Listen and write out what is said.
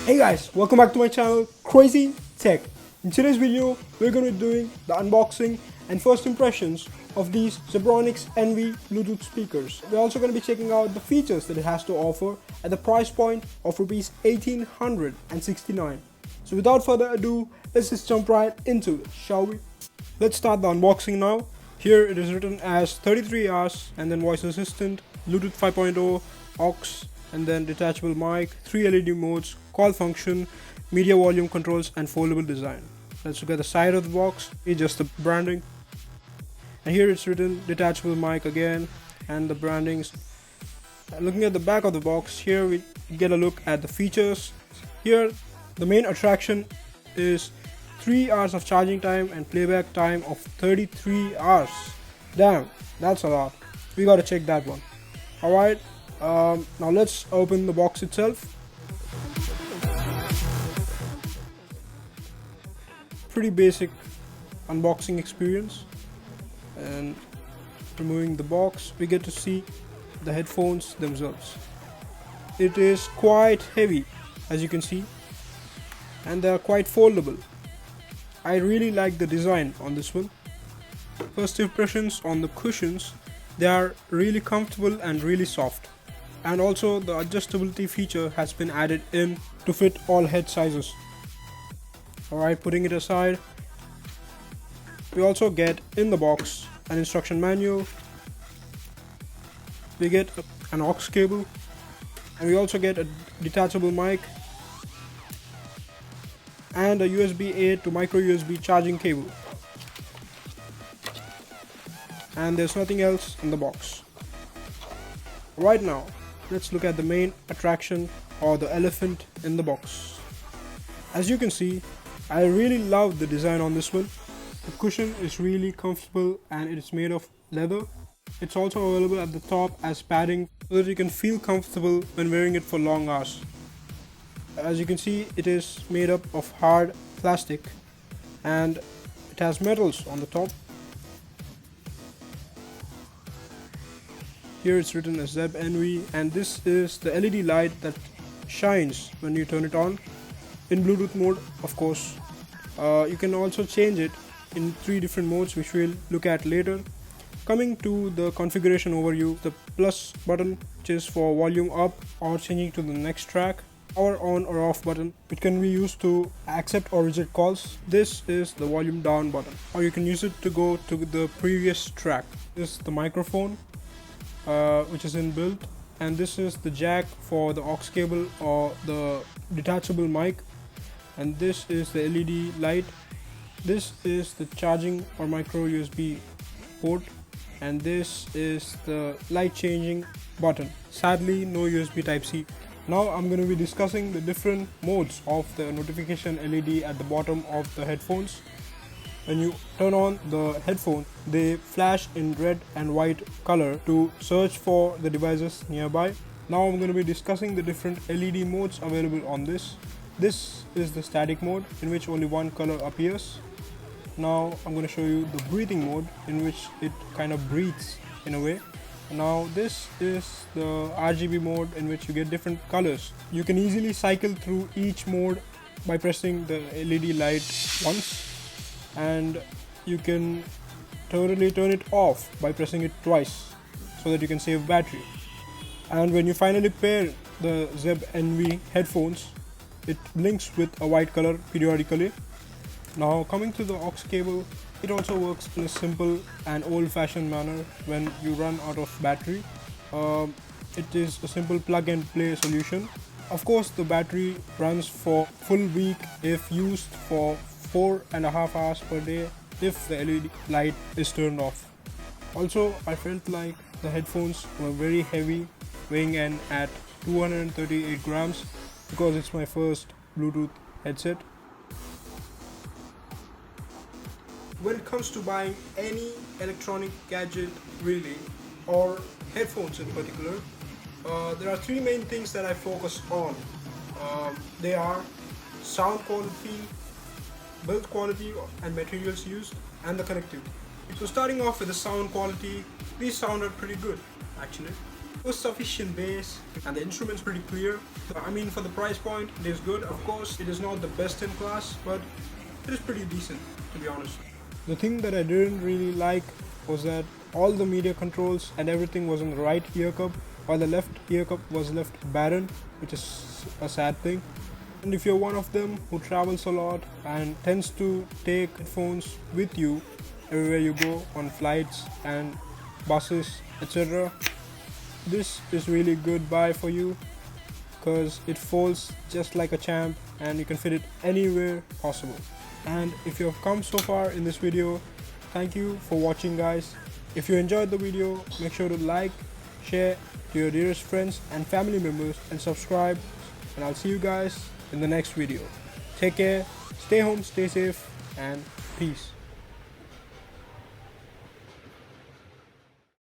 Hey guys, welcome back to my channel Crazy Tech. In today's video, we're going to be doing the unboxing and first impressions of these Zebronics Envy Bluetooth speakers. We're also going to be checking out the features that it has to offer at the price point of Rs 1869. So without further ado, let's just jump right into it, shall we? Let's start the unboxing now. Here it is written as 33 hours and then voice assistant, Bluetooth 5.0, aux, and then detachable mic, 3 LED modes, call function, media volume controls, and foldable design. Let's look at the side of the box. It's just the branding, and here it's written detachable mic again, and the brandings. Looking at the back of the box, here we get a look at the features. Here the main attraction is 3 hours of charging time and playback time of 33 hours. Damn, that's a lot. We gotta check that one. Alright, now let's open the box itself. Pretty basic unboxing experience, and removing the box we get to see the headphones themselves. It is quite heavy, as you can see, and they are quite foldable. I really like the design on this one. First impressions on the cushions, they are really comfortable and really soft, and also the adjustability feature has been added in to fit all head sizes. Alright, putting it aside, we also get in the box an instruction manual, we get an aux cable, and we also get a detachable mic and a USB-A to micro USB charging cable, and there's nothing else in the box. Right now, let's look at the main attraction, or the elephant in the box. As you can see, I really love the design on this one. The cushion is really comfortable and it is made of leather. It's also available at the top as padding so that you can feel comfortable when wearing it for long hours. As you can see, it is made up of hard plastic and it has metals on the top. Here it's written as Zeb Envy, and this is the LED light that shines when you turn it on. In Bluetooth mode, of course. You can also change it in 3 different modes, which we'll look at later. Coming to the configuration overview, the plus button, which is for volume up or changing to the next track, power on or off button, which can be used to accept or reject calls. This is the volume down button, or you can use it to go to the previous track. This is the microphone, which is inbuilt, and this is the jack for the aux cable or the detachable mic, and this is the LED light. This is the charging or micro USB port, and this is the light changing button. Sadly, no USB Type-C. Now I'm going to be discussing the different modes of the notification LED at the bottom of the headphones. When you turn on the headphone, they flash in red and white color to search for the devices nearby. Now I'm going to be discussing the different LED modes available on this. This is the static mode, in which only one color appears. Now I'm going to show you the breathing mode, in which it kind of breathes in a way. Now this is the RGB mode, in which you get different colors. You can easily cycle through each mode by pressing the LED light once, and you can totally turn it off by pressing it twice so that you can save battery. And when you finally pair the Zeb Envy headphones, it blinks with a white color periodically. Now coming to the aux cable, it also works in a simple and old-fashioned manner when you run out of battery. It is a simple plug and play solution. Of course, the battery runs for full week if used for 4.5 hours per day if the LED light is turned off. Also, I felt like the headphones were very heavy, weighing in at 238 grams because it's my first Bluetooth headset. When it comes to buying any electronic gadget really, or headphones in particular, there are 3 main things that I focus on. They are sound quality, build quality and materials used, and the connectivity. So starting off with the sound quality, these sounded pretty good actually. It was sufficient bass and the instrument's pretty clear. I mean, for the price point, it is good. Of course, it is not the best in class, but it is pretty decent, to be honest. The thing that I didn't really like was that all the media controls and everything was on the right ear cup, while the left ear cup was left barren, which is a sad thing. And if you're one of them who travels a lot and tends to take headphones with you everywhere you go on flights and buses, etc., this is really good buy for you because it folds just like a champ and you can fit it anywhere possible. And if you have come so far in this video, thank you for watching, guys. If you enjoyed the video, make sure to like, share to your dearest friends and family members and subscribe, and I'll see you guys in the next video. Take care, stay home, stay safe, and peace.